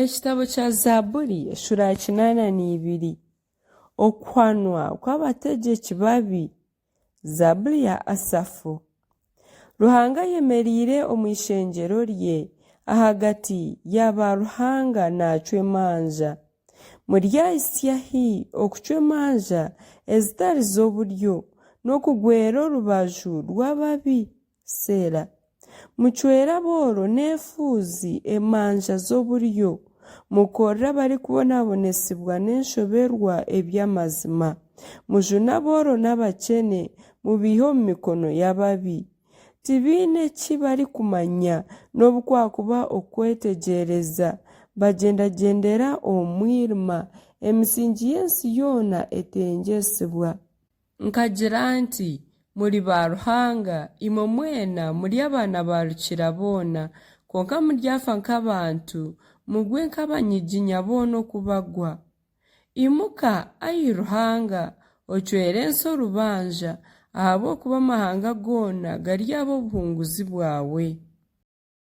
Ekitabo kya Zaaburi essula ya 82 okuhanwa kw'abategeki babi. Zaaburi ya Asafu. Ruhanga yemereire omu ishengyero rye ahagati y'abaruhanga naacwa emanja. Muryahisa hi okucwa emanja ezitari z'oburyo n'okugwera orubaju rw'ababi? Seera. Mucwera abooro n'efuuzi emanja z'oburyo, mukorra abarikubonabonesibwa n'enshoberwa eby'amazima. Mujune abooro n'abakene, mubiihe omu mikono y'ababi. Tibiine ki barikumanya n'obukwakuba okwetegyereza, bagendagendera omu mwirima, emisingi y'ensi yoona etengyesibwa. Nkagira nti muri ba Ruhanga, imwe mwena muri abaana ba Rukira boona, konka muryafa nk'abantu, mugwe nk'abanyiginya boona okubagwa. Imuka, ayi Ruhanga, ocwere ensi orubanja, ahabw'okuba amahanga goona gari ab'obuhunguzi bwawe.